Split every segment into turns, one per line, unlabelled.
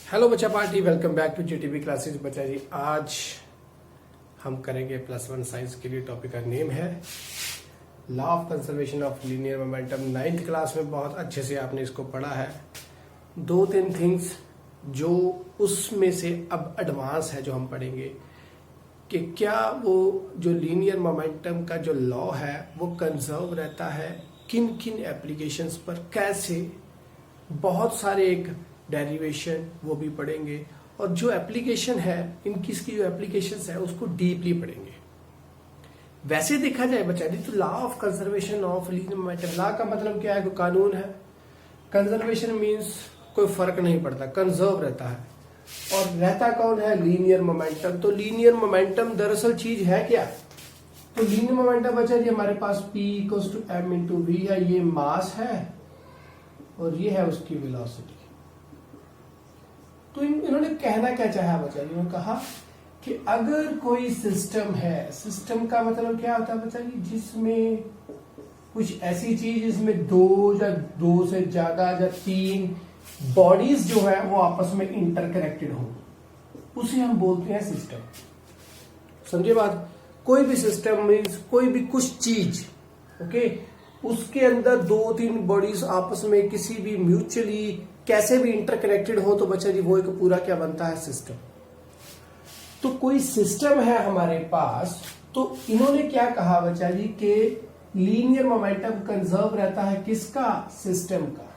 Hello बच्चा party, welcome back to GTB classes. बच्चा जी, आज हम करेंगे +1 साइंस के लिए। टॉपिक का नेम है law of conservation of linear momentum. 9th class में बहुत अच्छे से आपने इसको पढ़ा है। 2-3 थिंग्स जो उसमें से अब एडवांस है जो हम पढ़ेंगे कि क्या वो जो लीनियर मोमेंटम का जो लॉ है वो कंजर्व रहता है, किन किन एप्लीकेशंस पर, कैसे, बहुत सारे एक डेरिवेशन वो भी पढ़ेंगे। और जो एप्लीकेशन है, इनकी इसकी जो एप्लीकेशंस है उसको डीपली पढ़ेंगे। वैसे देखा जाए बच्चा जी तो law of conservation of linear momentum, law का मतलब क्या है? कोई कानून है। कंजर्वेशन मींस कोई फर्क नहीं पड़ता, कंजर्व रहता है। और रहता कौन है? Linear momentum. तो लीनियर मोमेंटम दरअसल चीज है क्या? तो लीनियर मोमेंटम बच्चा जी हमारे पास P = m/v है, ये मास है और ये है उसकी वेलोसिटी। तो इन्होंने कहना क्या चाहा बच्चा जी? इन्होंने कहा कि अगर कोई सिस्टम है, सिस्टम का मतलब क्या होता है बच्चा जी? जिसमें कुछ ऐसी चीज जिसमें दो से ज्यादा या 3 बॉडीज जो है वो आपस में इंटरकनेक्टेड हो, उसे हम बोलते हैं सिस्टम। समझे बात? कोई भी सिस्टम मीन्स कोई भी कुछ चीज, ओके, उसके अंदर 2-3 बॉडीज आपस में किसी भी म्यूचुअली कैसे भी इंटरकनेक्टेड हो तो बच्चा जी वो एक पूरा क्या बनता है? सिस्टम। तो कोई सिस्टम है हमारे पास, तो इन्होंने क्या कहा बच्चा जी कि लीनियर मोमेंटम कंजर्व रहता है किसका? सिस्टम का।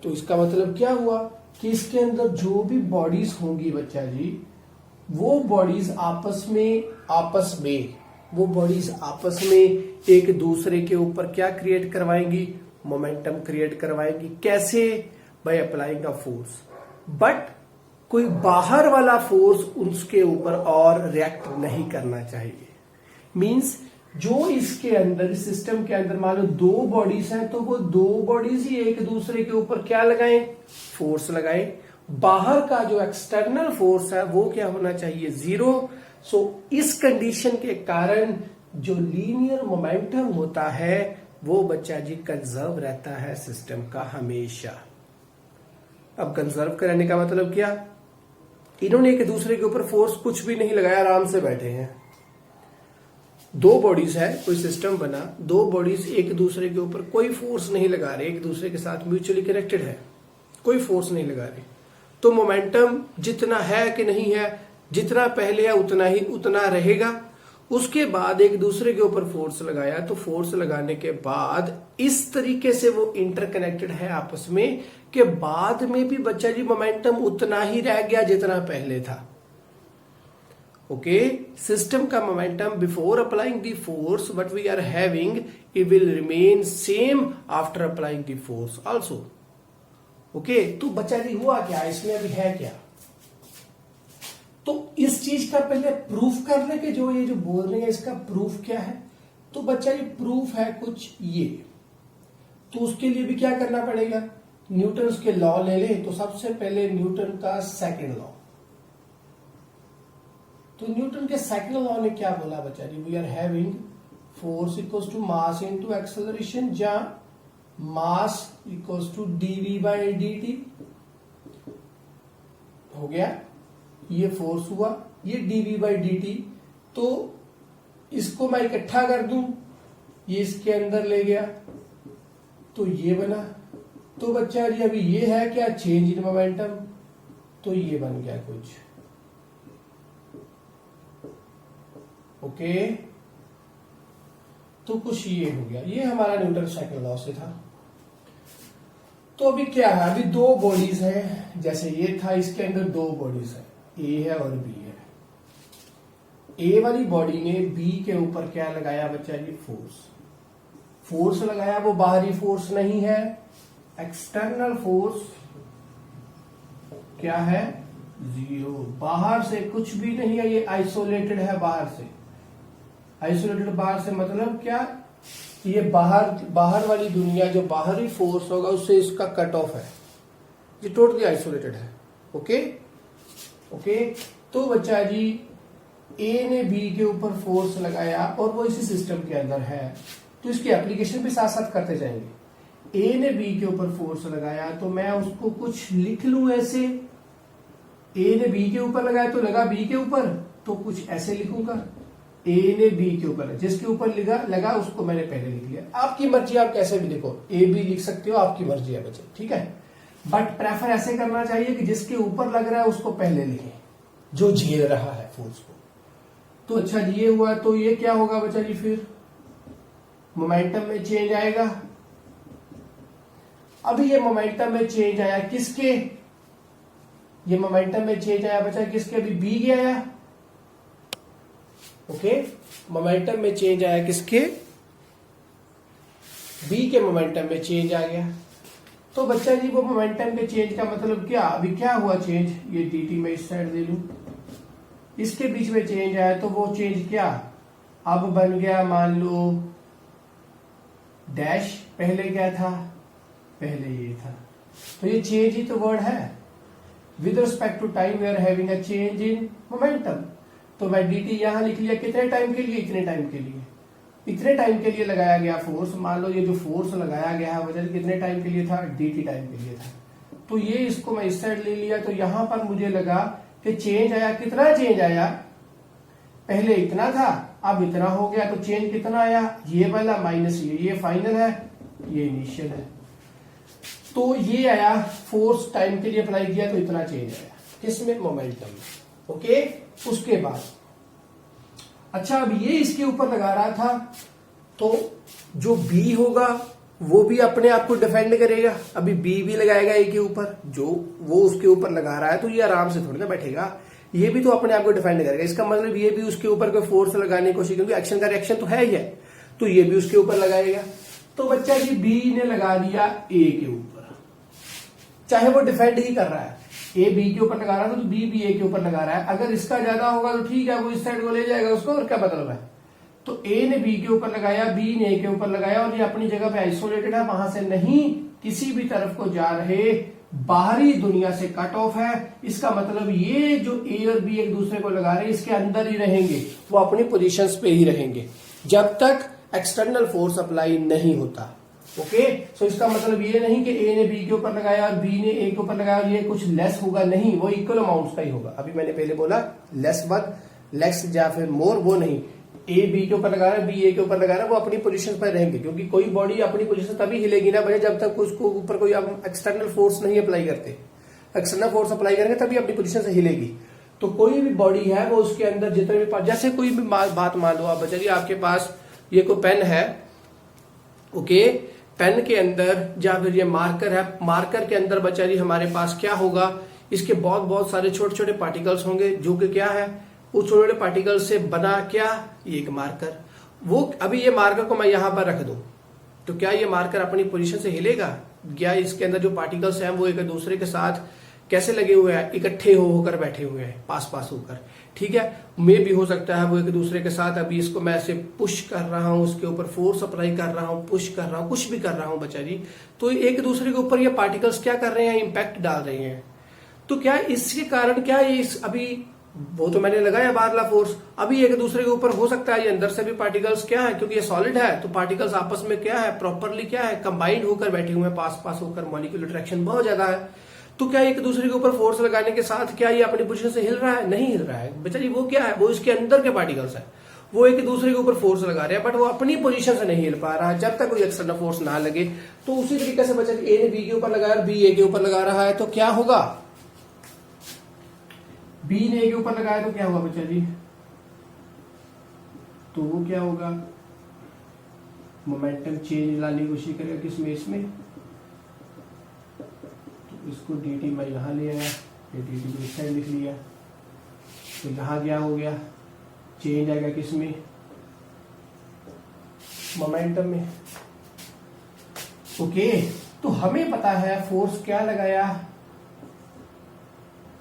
तो इसका मतलब क्या हुआ कि इसके अंदर जो भी बॉडीज होंगी बच्चा जी, वो बॉडीज आपस में एक दूसरे के ऊपर क्या क्रिएट करवाएंगी? मोमेंटम क्रिएट करवाएंगी। कैसे? By applying a force. But कोई बाहर वाला फोर्स उसके ऊपर और रिएक्ट नहीं करना चाहिए। मींस जो इसके अंदर, इस सिस्टम के अंदर मान लो 2 बॉडीज हैं, तो वो 2 बॉडीज ही एक दूसरे के ऊपर क्या लगाएं? फोर्स लगाएं। बाहर का जो एक्सटर्नल फोर्स है वो क्या होना चाहिए? 0। सो इस कंडीशन के कारण जो लीनियर मोमेंटम होता है वो बच्चा जी कंजर्व रहता है सिस्टम का हमेशा। अब कंजर्व करने का मतलब क्या? इन्होंने एक दूसरे के ऊपर फोर्स कुछ भी नहीं लगाया, आराम से बैठे हैं। 2 बॉडीज है, कोई सिस्टम बना, 2 बॉडीज एक दूसरे के ऊपर कोई फोर्स नहीं लगा रहे, एक दूसरे के साथ म्यूचुअली कनेक्टेड है, कोई फोर्स नहीं लगा रहे। तो मोमेंटम जितना है कि नहीं है, जितना पहले है उतना रहेगा। उसके बाद एक दूसरे के ऊपर फोर्स लगाया, तो फोर्स लगाने के बाद इस तरीके से वो इंटरकनेक्टेड है आपस में कि बाद में भी बच्चा जी मोमेंटम उतना ही रह गया जितना पहले था। ओके, सिस्टम का momentum before applying the force what we are having, it will remain same after applying the force also. Okay, तो बच्चा जी हुआ क्या इसमें? अभी है क्या? तो इस चीज का पहले प्रूफ कर ले कि जो ये जो बोल रहे हैं इसका प्रूफ क्या है। तो बच्चा ये प्रूफ है कुछ ये। तो उसके लिए भी क्या करना पड़ेगा? न्यूटन के लॉ ले ले। तो सबसे पहले न्यूटन का सेकंड लॉ। तो न्यूटन के सेकंड लॉ ने क्या बोला बच्चा जी? We are having force equals to mass into acceleration, जहां मास इक्वल्स टू dv/dt हो गया। ये फोर्स हुआ, ये dv/dt। तो इसको मैं इकट्ठा कर दूं, ये इसके अंदर ले गया तो ये बना। तो बच्चा जी अभी ये है क्या? Change in momentum. तो ये बन गया कुछ। ओके, तो कुछ ये हो गया। ये हमारा न्यूटन सेकंड लॉ से था। तो अभी क्या है? अभी 2 बॉडीज है, जैसे ये था, इसके अंदर 2 बॉडीज है, ए है और बी है। ए वाली बॉडी ने बी के ऊपर क्या लगाया बच्चा जी? फोर्स लगाया। वो बाहरी फोर्स नहीं है, एक्सटर्नल फोर्स क्या है? 0। बाहर से कुछ भी नहीं है, ये आइसोलेटेड है बाहर से। आइसोलेटेड बाहर से मतलब क्या? ये बाहर वाली दुनिया, जो बाहरी फोर्स होगा उससे इसका कट ऑफ है, ये टोटली आइसोलेटेड है। ओके, तो बच्चा जी ए ने बी के ऊपर फोर्स लगाया और वो इसी सिस्टम के अंदर है। तो इसकी एप्लीकेशन भी साथ साथ करते जाएंगे। ए ने बी के ऊपर फोर्स लगाया तो मैं उसको कुछ लिख लूं ऐसे, ए ने बी के ऊपर लगाया तो लगा बी के ऊपर, तो कुछ ऐसे लिखूंगा, ए ने बी के ऊपर, जिसके ऊपर लगा उसको मैंने पहले लिख लिया। आपकी मर्जी, आप कैसे भी लिखो, ए बी लिख सकते हो, आपकी मर्जी है बच्चे, ठीक है। बट प्रेफर ऐसे करना चाहिए कि जिसके ऊपर लग रहा है उसको पहले लिखें, जो झेल रहा है फोर्स को। तो अच्छा जी ये हुआ, तो ये क्या होगा बच्चा जी, फिर मोमेंटम में चेंज आएगा। अभी ये मोमेंटम में चेंज आया किसके, ये मोमेंटम में चेंज आया बच्चा किसके, अभी बी के आया, ओके। मोमेंटम में चेंज आया किसके, बी के मोमेंटम में चेंज आ गया। तो बच्चा जी वो मोमेंटम के चेंज का मतलब क्या, अभी क्या हुआ चेंज, ये dt में इस साइड दे लूं, इसके बीच में चेंज आया, तो वो चेंज क्या, अब बन गया मान लो डैश, पहले क्या था, पहले ये था, तो ये चेंज ही तो वर्ड है। With respect to time we are having a change in momentum. तो मैं dt यहां लिख लिया, कितने टाइम के लिए, इतने टाइम के लिए, इतने टाइम के लिए लगाया गया फोर्स। मान लो ये जो फोर्स लगाया गया है वजन कितने टाइम के लिए था, dt टाइम के लिए था। तो ये इसको मैं इस साइड ले लिया, तो यहां पर मुझे लगा कि चेंज आया, कितना चेंज आया, पहले इतना था अब इतना हो गया, तो चेंज कितना आया, ये वाला माइनस ये फाइनल है, ये इनिशियल है। तो ये आया फोर्स टाइम के लिए अप्लाई किया तो इतना चेंज आया, किसमें, मोमेंटम में, ओके। उसके बाद अच्छा अब ये इसके ऊपर लगा रहा था, तो जो बी होगा वो भी अपने आप को डिफेंड करेगा। अभी बी भी लगाएगा ए के ऊपर, जो वो उसके ऊपर लगा रहा है, तो ये आराम से थोड़ी ना बैठेगा, ये भी तो अपने आप को डिफेंड करेगा। इसका मतलब ये भी उसके ऊपर कोई फोर्स लगाने की कोशिश, क्योंकि एक्शन का रिएक्शन तो है ही है, तो ये भी उसके ऊपर लगाएगा। तो बच्चा जी बी ने लगा दिया ए के ऊपर, चाहे वो डिफेंड ही कर रहा है, ए बी के ऊपर लगा रहा था तो बी भी ए के ऊपर लगा रहा है। अगर इसका ज्यादा होगा तो ठीक है, वो इस साइड को ले जाएगा उसको, और क्या मतलब है। तो ए ने बी के ऊपर लगाया, बी ने ए के ऊपर लगाया, और ये अपनी जगह पे आइसोलेटेड है, वहां से नहीं किसी भी तरफ को जा रहे, बाहरी दुनिया से कट ऑफ है। इसका मतलब ये जो ए और बी एक दूसरे को लगा रहे हैं इसके अंदर ही रहेंगे, वो अपनी पोजीशंस पे ही रहेंगे जब तक एक्सटर्नल फोर्स अप्लाई नहीं होता, ओके। सो इसका मतलब ये नहीं कि ए ने बी के ऊपर लगाया और बी ने ए के ऊपर लगाया और ये कुछ लेस होगा, नहीं, वो इक्वल अमाउंट्स का ही होगा। अभी मैंने पहले बोला लेस वन, लेस या फिर मोर, वो नहीं, ए बी के ऊपर लगा रहा है, बी ए के ऊपर लगा रहा है, वो अपनी पोजीशन पर रहेंगे, क्योंकि कोई बॉडी अपनी पोजीशन तभी हिलेगी ना भैया जब तक उसको ऊपर कोई एक्सटर्नल फोर्स नहीं अप्लाई करते। एक्सटर्नल फोर्स अप्लाई करेंगे तभी अपनी पोजीशन से हिलेगी। तो कोई भी बॉडी है वो उसके अंदर जितने भी, जैसे कोई भी बात मान लो आप बच्चा जी, आपके पास ये कोई पेन है, ओके, पेन के अंदर या फिर ये मार्कर है, मार्कर के अंदर बच्चा जी हमारे पास क्या होगा, इसके बहुत सारे छोटे छोटे पार्टिकल्स होंगे, जो कि क्या है, उस छोटे छोटे पार्टिकल से बना क्या, ये एक मार्कर। वो अभी ये मार्कर को मैं यहां पर रख दूं तो क्या ये मार्कर अपनी पोजीशन से हिलेगा, क्या इसके अंदर जो पार्टिकल्स हैं वो एक दूसरे के साथ कैसे लगे हुए हैं, इकट्ठे होकर बैठे हुए हैं, पास होकर, ठीक है। मे भी हो सकता है वो एक दूसरे के साथ, अभी इसको मैं ऐसे पुश कर रहा हूं, उसके ऊपर फोर्स अप्लाई कर रहा हूं, पुश कर रहा हूं, कुछ भी कर रहा हूं बच्चा जी, तो एक दूसरे के ऊपर ये पार्टिकल्स क्या कर रहे हैं, इंपैक्ट डाल रहे हैं। तो क्या इसके कारण क्या ये अभी वो तो मैंने लगाया बाहरला फोर्स, अभी एक दूसरे के ऊपर हो सकता है ये अंदर से भी पार्टिकल्स क्या है, क्योंकि ये सॉलिड है तो पार्टिकल्स आपस में क्या है, प्रॉपरली क्या है, कंबाइंड होकर बैठे हुए हैं, पास होकर, मॉलिक्यूलर अट्रैक्शन बहुत ज्यादा है। तो क्या एक दूसरे के ऊपर फोर्स लगाने के साथ क्या ये अपनी पोजीशन से हिल रहा है, नहीं हिल रहा है बच्चा जी। वो क्या है, वो इसके अंदर के पार्टिकल्स है, वो एक दूसरे के ऊपर फोर्स लगा रहे हैं, बट वो अपनी पोजीशन से नहीं हिल पा रहा है जब तक कोई एक्सटर्नल फोर्स ना लगे। तो उसी तरीके से बच्चा ए ने बी के ऊपर लगाया और बी ए के ऊपर लगा रहा है, तो क्या होगा, बी ने ए के ऊपर लगाया तो क्या होगा बच्चा जी, तो वो क्या होगा, मोमेंटम चेंज लाने की कोशिश करेगा किसमें, इसमें। तो इसको dt मैं यहां ले आया, dt को इस साइड लिख लिया, तो यहां क्या हो गया, चेंज आएगा किसमें, मोमेंटम में, ओके। तो हमें पता है फोर्स क्या लगाया,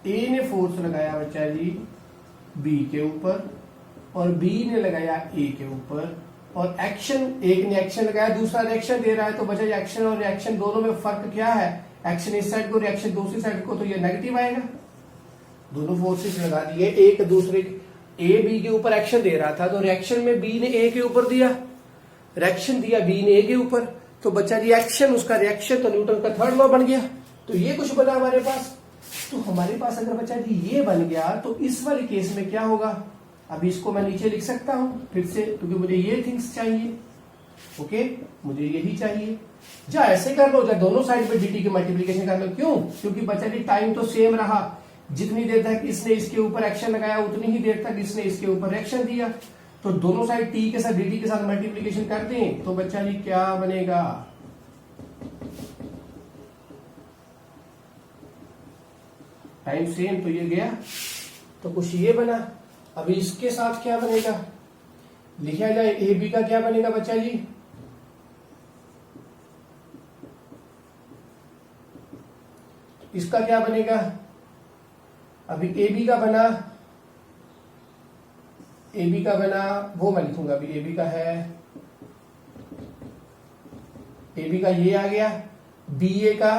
ए ने फोर्स लगाया बच्चा जी बी के ऊपर और बी ने लगाया ए के ऊपर, और एक्शन, एक ने एक्शन लगाया दूसरा रिएक्शन दे रहा है, तो बच्चा एक्शन और रिएक्शन दोनों में फर्क क्या है, एक्शन इस साइड को, रिएक्शन दूसरी साइड को, तो ये नेगेटिव आएगा। दोनों फोर्सेस लगा दिए एक दूसरे, ए बी के ऊपर एक्शन दे रहा था तो रिएक्शन में बी ने ए के ऊपर दिया, रिएक्शन दिया बी ने ए के ऊपर, तो बच्चा रिएक्शन, उसका रिएक्शन तो न्यूटन का थर्ड लॉ बन गया। तो ये कुछ बना हमारे पास। तो हमारे पास अगर बच्चा जी ये बन गया तो इस वाले केस में क्या होगा, अभी इसको मैं नीचे लिख सकता हूं फिर से, क्योंकि मुझे ये थिंग्स चाहिए। ओके, मुझे यही चाहिए। जा ऐसे कर लो, जा दोनों साइड पे dt की मल्टीप्लीकेशन कर लो। क्यों? क्योंकि बच्चा जी टाइम तो सेम रहा, जितनी देर तक इसने इसके ऊपर एक्शन लगाया उतनी ही देर तक इसने इसके ऊपर रिएक्शन दिया। तो दोनों साइड t के साथ dt के साथ मल्टीप्लीकेशन कर दें तो बच्चा जी क्या बनेगा, टाइम सेम तो ये गया तो कुछ ये बना। अभी इसके साथ क्या बनेगा, लिखा जाए ए बी का क्या बनेगा बच्चा जी, इसका क्या बनेगा, अभी ए बी का बना, ए बी का बना वो मैं लिखूंगा। अभी ए बी का है, ए बी का ये आ गया, बी ए का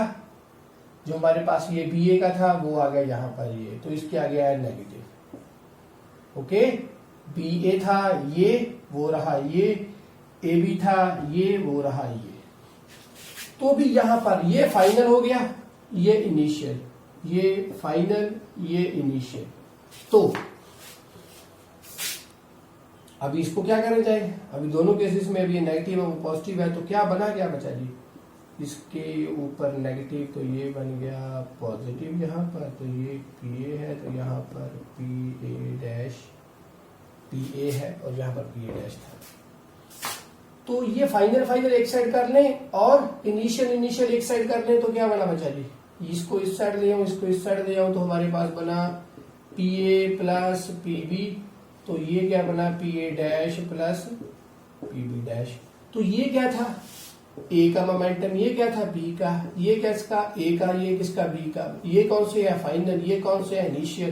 जो हमारे पास ये बी ए का था वो आ गया यहां पर ये, तो इसके आ गया है नेगेटिव। ओके, बी ए था ये, वो रहा ये, ए बी था ये, वो रहा ये। तो भी यहां पर ये फाइनल हो गया, ये इनिशियल, ये फाइनल, ये इनिशियल। तो अभी इसको क्या करना चाहिए, अभी दोनों केसेस में अभी ये नेगेटिव है वो पॉजिटिव है, तो क्या बना गया बच्चा जी, इसके ऊपर नेगेटिव तो ये बन गया पॉजिटिव यहाँ पर, तो ये पी ए है तो यहाँ पर P A dash P A है और यहाँ पर पी ए डैश था। तो ये फाइनल एक साइड कर लें और इनिशियल एक साइड कर लें तो क्या बना बच्चा जी, इसको इस साइड ले आऊं, इसको इस साइड ले आऊं, तो हमारे पास बना P A plus P B. तो ये क्या बना, P A dash plus P B dash. तो ये क्या था, ए का मोमेंटम, ये क्या था बी का, ये किसका ए का, ये किसका बी का, ये कौन से है फाइनल, ये कौन से है इनिशियल।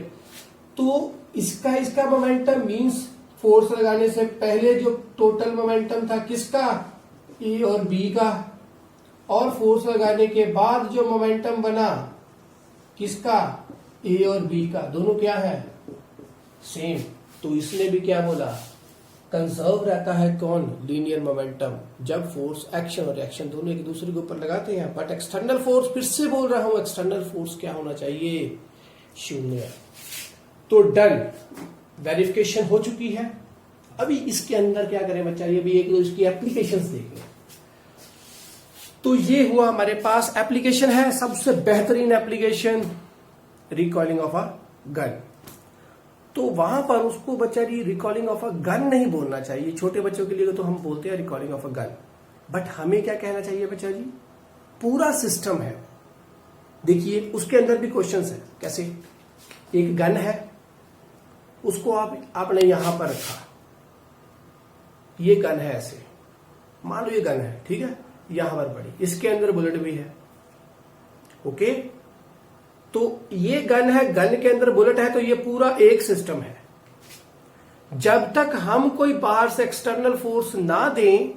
तो इसका मोमेंटम मींस फोर्स लगाने से पहले जो टोटल मोमेंटम था किसका, ए और बी का, और फोर्स लगाने के बाद जो मोमेंटम बना किसका, ए और बी का, दोनों क्या है सेम। तो इसने भी क्या बोला, कंजर्व रहता है कौन, लीनियर मोमेंटम, जब फोर्स एक्शन और रिएक्शन दोनों एक दूसरे के ऊपर लगाते हैं। बट एक्सटर्नल फोर्स, फिर से बोल रहा हूं, एक्सटर्नल फोर्स क्या होना चाहिए, शून्य। तो डन, वेरिफिकेशन हो चुकी है। अभी इसके अंदर क्या करें बच्चा, ये भी एक इसकी एप्लीकेशंस देख लें। तो ये हुआ हमारे पास एप्लीकेशन है, सबसे बेहतरीन application recoiling of a gun. तो वहां पर उसको बच्चा जी रिकॉलिंग ऑफ अ गन नहीं बोलना चाहिए, छोटे बच्चों के लिए तो हम बोलते हैं recalling of a gun, but हमें क्या कहना चाहिए बच्चा जी, पूरा सिस्टम है। देखिए उसके अंदर भी क्वेश्चंस है, कैसे, एक गन है, उसको आपने यहां पर रखा, ये गन है ऐसे, मान लो ये गन है, ठीक है, यहां पर पड़ी, इसके अंदर बुलेट भी है। ओके, तो ये गन है, गन के अंदर बुलेट है, तो ये पूरा एक सिस्टम है। जब तक हम कोई बाहर से एक्सटर्नल फोर्स ना दें,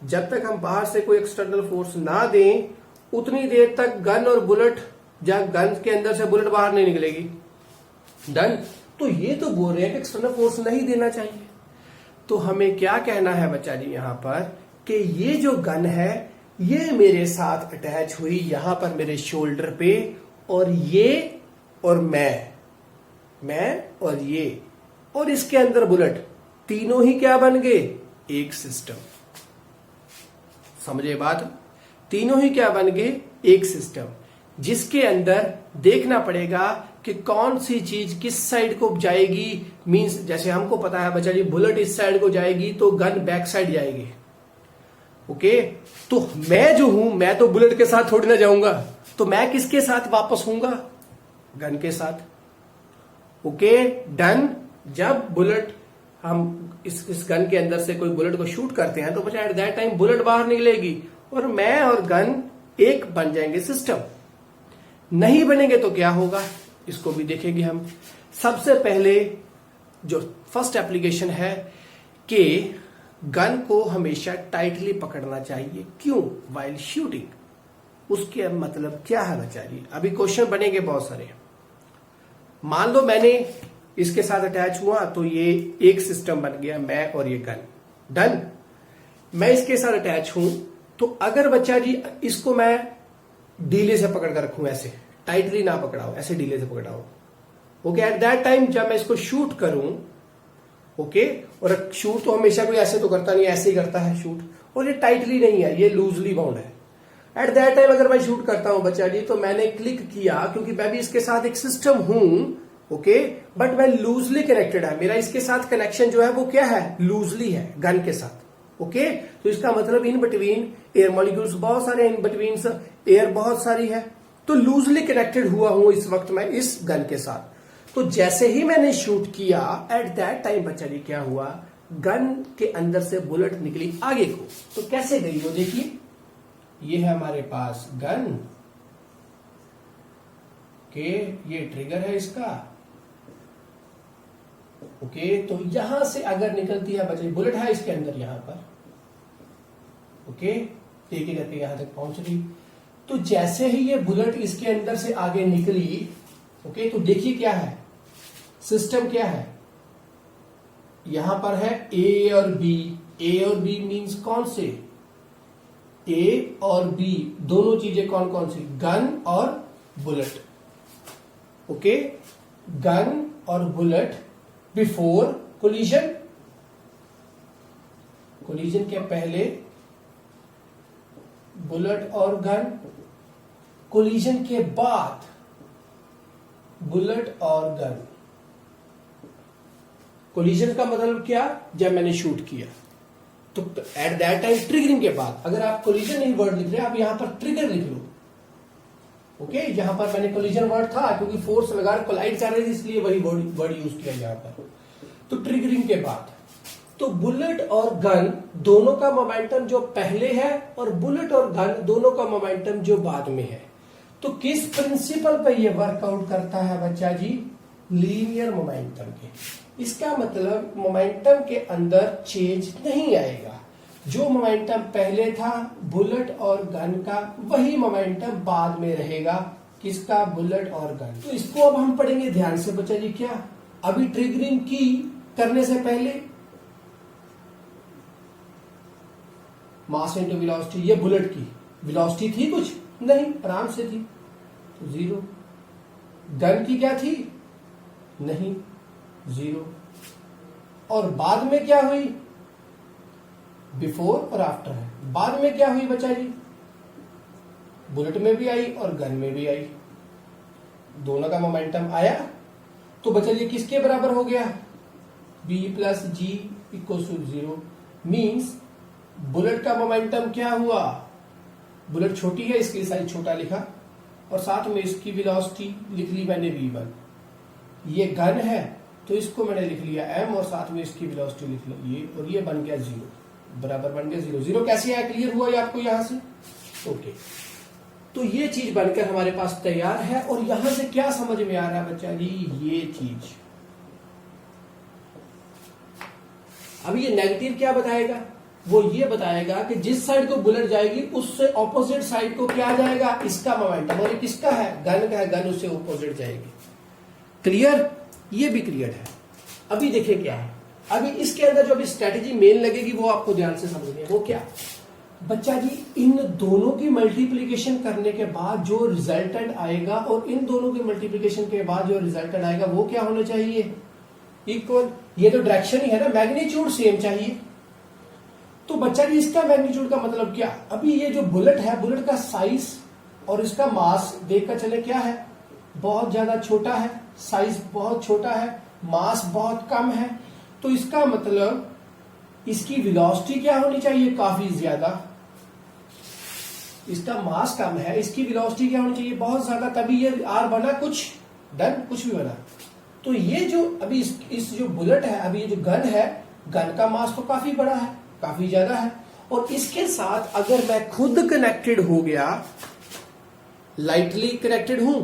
जब तक हम बाहर से कोई एक्सटर्नल फोर्स ना दें, उतनी देर तक गन और बुलेट, जब गन के अंदर से बुलेट बाहर नहीं निकलेगी। डन। तो ये तो बोल रहे हैं कि एक्सटर्नल फोर्स नहीं देना चाहिए। तो हमें क्या कहना है बच्चा जी यहां पर, कि ये जो गन है ये मेरे साथ अटैच हुई यहां पर मेरे शोल्डर पे, और ये और मैं और ये, और इसके अंदर बुलेट, तीनों ही क्या बन गए, एक सिस्टम। समझे बात, तीनों ही क्या बन गए, एक सिस्टम, जिसके अंदर देखना पड़ेगा कि कौन सी चीज किस साइड को जाएगी। मींस जैसे हमको पता है बच्चा जी, बुलेट इस साइड को जाएगी तो गन बैक साइड जाएगी। ओके, तो मैं जो हूं, मैं तो बुलेट के साथ थोड़ी ना जाऊंगा, तो मैं किसके साथ वापस होऊंगा, गन के साथ। Okay, done. जब बुलेट, हम इस गन के अंदर से कोई बुलेट को शूट करते हैं तो बच्चा एट दैट टाइम बुलेट बाहर निकलेगी और मैं और गन एक बन जाएंगे सिस्टम। नहीं बनेंगे तो क्या होगा, इसको भी देखेंगे हम। सबसे पहले जो फर्स्ट एप्लीकेशन है कि गन को हमेशा टाइटली पकड़ना चाहिए। क्यों, वाइल शूटिंग। उसके मतलब क्या है बच्चा जी, अभी क्वेश्चन बनेंगे बहुत सारे। मान लो मैंने इसके साथ अटैच हुआ तो ये एक सिस्टम बन गया, मैं और ये गन। डन। मैं इसके साथ अटैच हूं, तो अगर बच्चा जी इसको मैं ढीले से पकड़ कर रखूं, ऐसे टाइटली ना पकड़ाओ, ऐसे ढीले से पकड़ाओ, ओके, एट दैट टाइम जब मैं इसको शूट करूं, ओके, और शूट तो हमेशा कोई ऐसे तो करता नहीं, ऐसे ही करता है शूट, और ये टाइटली नहीं है, ये लूजली बाउंड है। एट दैट टाइम अगर मैं शूट करता हूं बच्चा जी, तो मैंने क्लिक किया, क्योंकि मैं भी इसके साथ एक सिस्टम हूं, ओके, बट मैं लूजली कनेक्टेड है, मेरा इसके साथ कनेक्शन जो है वो क्या है, लूजली है गन के साथ, ओके। तो इसका मतलब इन बिटवीन एयर मॉलिक्यूल्स बहुत सारे, इन बिटवीन एयर बहुत सारी है, तो लूजली कनेक्टेड हुआ हूं इस वक्त मैं इस गन के साथ। तो जैसे ही मैंने शूट किया, एट दैट टाइम बच्चा जी क्या हुआ, गन के अंदर से बुलेट निकली आगे को। तो कैसे गई वो देखिए, ये है हमारे पास गन के, ये ट्रिगर है इसका, ओके। तो यहां से अगर निकलती है बच्चे, बुलेट है इसके अंदर यहां पर, ओके, एक एक करके यहां तक पहुंच रही। तो जैसे ही ये बुलेट इसके अंदर से आगे निकली, ओके, तो देखिए क्या है, सिस्टम क्या है, यहां पर है ए और बी। ए और बी मींस कौन से, ए और बी दोनों चीजें कौन कौन सी, गन और बुलेट, ओके, गन और बुलेट बिफोर कोलिजन, कोलिजन के पहले बुलेट और गन, कोलिजन के बाद बुलेट और गन। कोलिजन का मतलब क्या, जब मैंने शूट किया, तो एट दैट टाइम ट्रिगरिंग के बाद, अगर आप कोलिजन नहीं वर्ड लिख रहे, आप यहां पर ट्रिगर लिख लो, ओके। यहां पर मैंने कोलिजन वर्ड था, क्योंकि फोर्स लगा कोलाइड कर रही थी, इसलिए वही वर्ड यूज किया यहां पर। तो ट्रिगरिंग के बाद, तो बुलेट और गन दोनों का मोमेंटम जो पहले है, और बुलेट और गन दोनों का मोमेंटम जो बाद में है। तो किस प्रिंसिपल पर यह वर्कआउट करता है बच्चा जी, लीनियर मोमेंटम के। इसका मतलब मोमेंटम के अंदर चेंज नहीं आएगा, जो मोमेंटम पहले था बुलेट और गन का, वही मोमेंटम बाद में रहेगा, किसका, बुलेट और गन। तो इसको अब हम पढ़ेंगे ध्यान से बच्चा जी। क्या अभी ट्रिगरिंग की करने से पहले मास इनटू वेलोसिटी, ये बुलेट की वेलोसिटी थी कुछ नहीं, आराम से थी, तो जीरो। गन की क्या थी, नहीं, जीरो। और बाद में क्या हुई, बिफोर और आफ्टर है। बाद में क्या हुई बच्चा जी, बुलेट में भी आई और गन में भी आई, दोनों का मोमेंटम आया। तो बच्चा जी किसके बराबर हो गया, b plus G equal to zero. Means bullet का मोमेंटम क्या हुआ, बुलेट छोटी है इसके लिए साइज छोटा लिखा, और साथ में इसकी वेलोसिटी लिख ली मैंने v1। ये गन है तो इसको मैंने लिख लिया m, और साथ में इसकी वेलोसिटी लिख ली ये, और ये बन गया जीरो, बराबर बन गया जीरो। जीरो कैसे आया, क्लियर हुआ ये आपको यहां से, ओके। तो ये चीज बनकर हमारे पास तैयार है। और यहां से क्या समझ में आ रहा है बच्चा जी, ये चीज अभी ये नेगेटिव क्या बताएगा, वो ये बताएगा कि जिस साइड को बुलेट जाएगी उससे ऑपोजिट साइड को क्या जाएगा, इसका मोमेंटम। और ये किसका है, गन का है, गन उससे ऑपोजिट जाएगी। क्लियर, ये भी क्लियर है। अभी देखिए क्या है, अभी इसके अंदर जो अभी स्ट्रेटेजी मेन लगेगी वो आपको ध्यान से समझनी है। वो क्या बच्चा जी, इन दोनों की मल्टीप्लीकेशन करने के बाद जो रिजल्टेंट आएगा, और इन दोनों की मल्टीप्लीकेशन के बाद जो रिजल्टेंट आएगा वो क्या होना चाहिए, इक्वल। ये तो डायरेक्शन ही है ना, मैग्नीट्यूड सेम चाहिए। तो बच्चा जी इसका मैग्नीट्यूड का मतलब क्या, अभी ये जो बुलेट है, बुलेट का साइज और इसका मास देखकर चले क्या है, बहुत ज्यादा छोटा है, साइज बहुत छोटा है, मास बहुत कम है। तो इसका मतलब इसकी वेलोसिटी क्या होनी चाहिए, काफी ज्यादा। इसका मास कम है, इसकी वेलोसिटी क्या होनी चाहिए, बहुत ज्यादा, तभी ये आर बना कुछ, डन, कुछ भी बना। तो ये जो अभी इस जो बुलेट है, अभी ये जो गन है, गन का मास तो काफी बड़ा है, काफी ज्यादा है। और इसके साथ अगर मैं खुद कनेक्टेड हो गया, लाइटली कनेक्टेड हूं,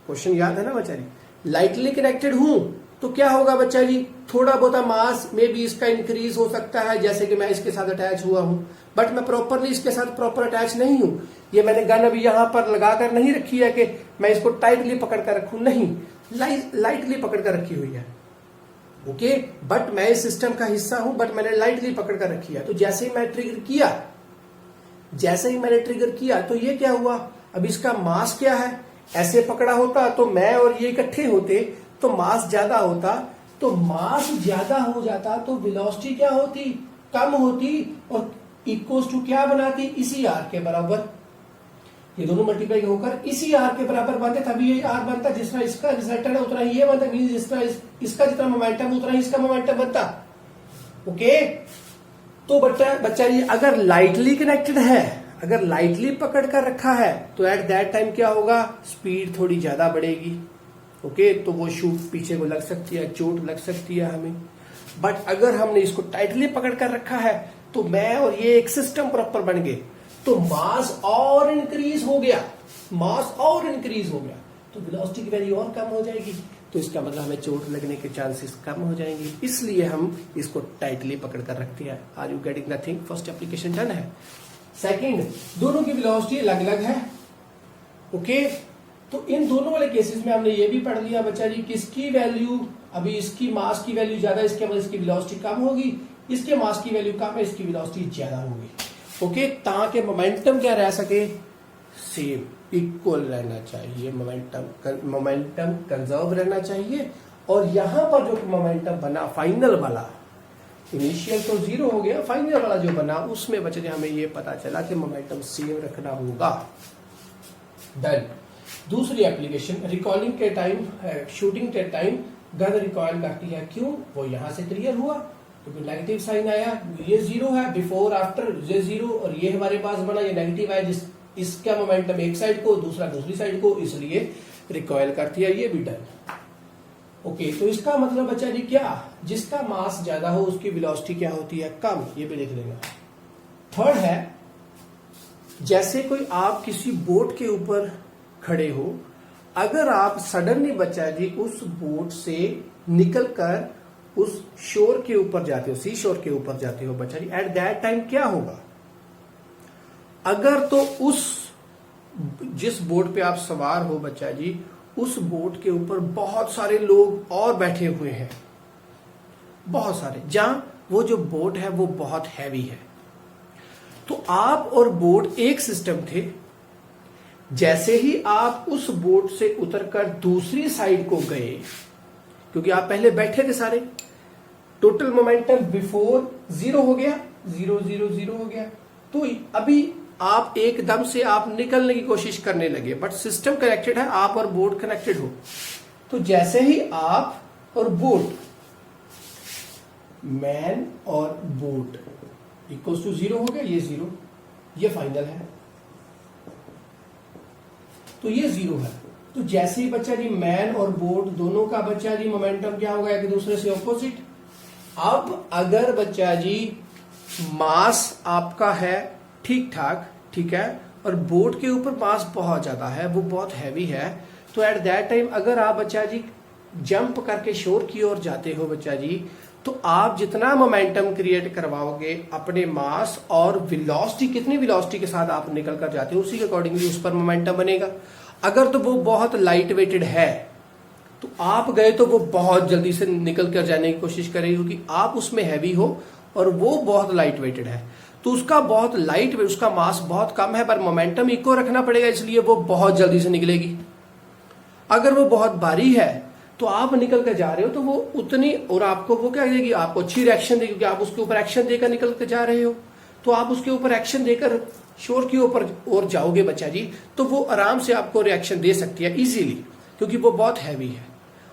क्वेश्चन याद है ना बच्चा जी, लाइटली कनेक्टेड हूं तो क्या होगा बच्चा जी, थोड़ा बहुत मास में भी इसका इंक्रीज हो सकता है, जैसे कि मैं इसके साथ अटैच हुआ हूं, बट मैं प्रॉपरली इसके साथ प्रॉपर अटैच नहीं हूं। ये मैंने गन अभी यहां पर लगाकर नहीं रखी है कि मैं इसको टाइटली पकड़ कर रखूं, नहीं, लाइटली पकड़ कर रखी हुई है। ओके, बट मैं इस सिस्टम का हिस्सा हूं, बट मैंने लाइटली पकड़ कर रखी है। तो जैसे ही मैं ट्रिगर किया, जैसे ही मैंने ट्रिगर किया तो ये क्या हुआ, अब इसका मास क्या है, ऐसे पकड़ा होता तो मैं और ये इकट्ठे होते तो मास ज्यादा होता, तो मास ज्यादा हो जाता तो वेलोसिटी क्या होती, कम होती, और इक्वल्स टू क्या बनाती, इसी आर के बराबर। ये दोनों मल्टीप्लाई होकर इसी आर के बराबर बनते, तभी ये आर बनता, जिस तरह इसका रिजल्टेंट है उतना ही ये बनता, जिस तरह इसका जितना मोमेंटम उतना ही इसका मोमेंटम बनता। ओके, तो बच्चा ये अगर लाइटली कनेक्टेड है, अगर लाइटली पकड़ कर रखा है, तो एट दैट टाइम क्या होगा, स्पीड थोड़ी ज्यादा बढ़ेगी। ओके, तो वो शूट पीछे को लग सकती है, चोट लग सकती है हमें। बट अगर हमने इसको टाइटली पकड़ कर रखा है, तो मैं और ये एक सिस्टम प्रॉपर बन गए, तो मास और इंक्रीज हो गया, मास और इंक्रीज हो गया, तो वेलोसिटी की वैल्यू और कम हो जाएगी, तो इसका मतलब हमें चोट लगने के चांसेस कम हो जाएंगे, इसलिए हम इसको टाइटली पकड़ कर रखते हैं। Are you getting the thing? First application done है। सेकंड, दोनों की वेलोसिटी अलग अलग है। ओके, तो इन दोनों वाले केसेस में हमने ये भी पढ़ लिया बच्चा जी, किसकी वैल्यू, अभी इसकी मास की वैल्यू ज्यादा, इसके मतलब इसकी वेलोसिटी कम होगी, इसके मास की वैल्यू कम है, इसकी वेलोसिटी ज्यादा होगी। ओके, ताकि मोमेंटम क्या रह सके, सेम इक्वल रहना चाहिए, मोमेंटम कंजर्व रहना चाहिए। और यहां पर जो मोमेंटम बना फाइनल वाला, इनिशियल तो 0 हो गया, फाइनल वाला जो बना उसमें बच्चे हमें ये पता चला कि मोमेंटम सेम रखना होगा। डन। दूसरी एप्लीकेशन, रिकॉलिंग के टाइम, शूटिंग के टाइम गन रिकॉइल करती है, क्यों, वो यहां से क्लियर हुआ, क्योंकि नेगेटिव साइन आया, ये 0 है, बिफोर आफ्टर ये 0, और ये हमारे पास बना ये नेगेटिव है, जिस इसका मोमेंटम एक साइड को, दूसरा दूसरी साइड को, इसलिए रिकॉइल करती है, ये भी डन। ओके, तो इसका मतलब बच्चा जी क्या, जिसका मास ज्यादा हो उसकी वेलोसिटी क्या होती है, कम, ये भी लिख लेना। थर्ड है, जैसे कोई आप किसी बोट के ऊपर खड़े हो, अगर आप सडनली बच्चा जी उस बोट से निकलकर उस शोर के ऊपर जाते हो, सी शोर के ऊपर जाते हो बच्चा जी, एट दैट टाइम क्या होगा, अगर तो उस जिस बोट पे आप सवार हो बच्चा जी, उस बोट के ऊपर बहुत सारे लोग और बैठे हुए हैं, बहुत सारे, जहां वो जो बोट है वो बहुत हैवी है, तो आप और बोट एक सिस्टम थे, जैसे ही आप उस बोट से उतरकर दूसरी साइड को गए, क्योंकि आप पहले बैठे थे सारे, टोटल मोमेंटम बिफोर 0 हो गया, 0 0 0 हो गया, तो अभी आप एकदम से आप निकलने की कोशिश करने लगे, बट सिस्टम कनेक्टेड है, आप और बोट कनेक्टेड हो, तो जैसे ही आप और बोट, मैन और बोट इक्वल्स टू 0 हो गया, ये 0, ये फाइनल है, तो ये 0 है, तो जैसे ही बच्चा जी मैन और बोट दोनों का बच्चा जी मोमेंटम क्या होगा, एक दूसरे से ऑपोजिट। अब अगर बच्चा जी मास आपका है ठीक ठाक, ठीक है, और बोट के ऊपर मास बहुत ज्यादा है, वो बहुत हैवी है, तो एट दैट टाइम अगर आप बच्चा जी जंप करके शोर की ओर जाते हो बच्चा जी, तो आप जितना मोमेंटम क्रिएट करवाओगे अपने मास और वेलोसिटी, कितनी वेलोसिटी के साथ आप निकल कर जाते हो, उसी के अकॉर्डिंगली उस पर मोमेंटम बनेगा। अगर तो वो बहुत लाइट वेटेड है, तो आप गए तो वो बहुत जल्दी से निकल कर जाने की कोशिश करेगी, क्योंकि आप उसमें हैवी हो और वो बहुत लाइट वेटेड है, तो उसका बहुत लाइट वेट, उसका मास बहुत कम है, पर मोमेंटम इक्वल रखना पड़ेगा, इसलिए वो बहुत जल्दी से निकलेगी। अगर वो बहुत भारी है तो आप निकल कर जा रहे हो, तो वो उतनी, और आपको वो क्या देगी, आपको अच्छी रिएक्शन देगी, क्योंकि आप उसके ऊपर एक्शन देकर निकल कर जा रहे हो, तो आप उसके ऊपर एक्शन देकर शोर के ऊपर और जाओगे बच्चा जी, तो वो आराम से आपको रिएक्शन दे सकती है इजीली, क्योंकि वो बहुत हैवी है,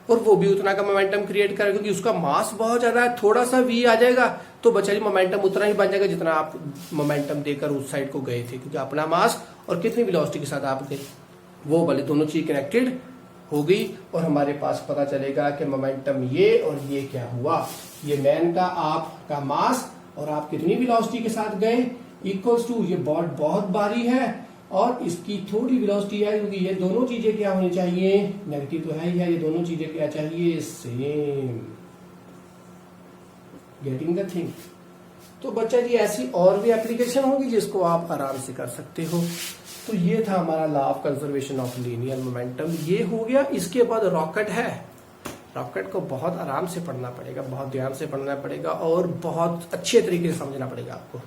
और वो भी उतना का मोमेंटम क्रिएट करेगा, क्योंकि उसका मास बहुत ज्यादा है, थोड़ा सा वी आ जाएगा तो बच्चा जी मोमेंटम उतना ही बन जाएगा जितना आप मोमेंटम देकर उस साइड को गए थे, क्योंकि अपना मास और कितनी वेलोसिटी के साथ आप गए, वो वाले दोनों चीज कनेक्टेड हो गई, और हमारे पास पता चलेगा कि मोमेंटम ये और ये क्या हुआ, ये मैन का आपका मास और आप कितनी वेलोसिटी के साथ गए इक्वल्स टू, ये बोट बहुत भारी है और इसकी थोड़ी वेलोसिटी है, क्योंकि ये दोनों चीजें क्या होनी चाहिए, नेगेटिव तो है ही है, ये दोनों चीजें क्या चाहिए, सेम। Getting the thing. तो बच्चा जी ऐसी और भी एप्लीकेशन होगी जिसको आप आराम से कर सकते हो। तो ये था हमारा law of conservation of linear momentum, ये हो गया। इसके बाद रॉकेट है, रॉकेट को बहुत आराम से पढ़ना पड़ेगा, बहुत ध्यान से पढ़ना पड़ेगा और बहुत अच्छे तरीके से समझना पड़ेगा आपको।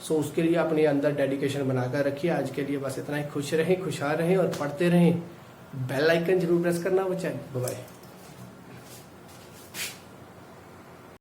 सो उसके लिए अपने अंदर डेडिकेशन बनाकर रखिए। आज के लिए बस इतना ही। खुश रहें, खुशहाल रहें और पढ़ते रहें। बेल आइकन जरूर प्रेस करना बच्चा। Bye bye.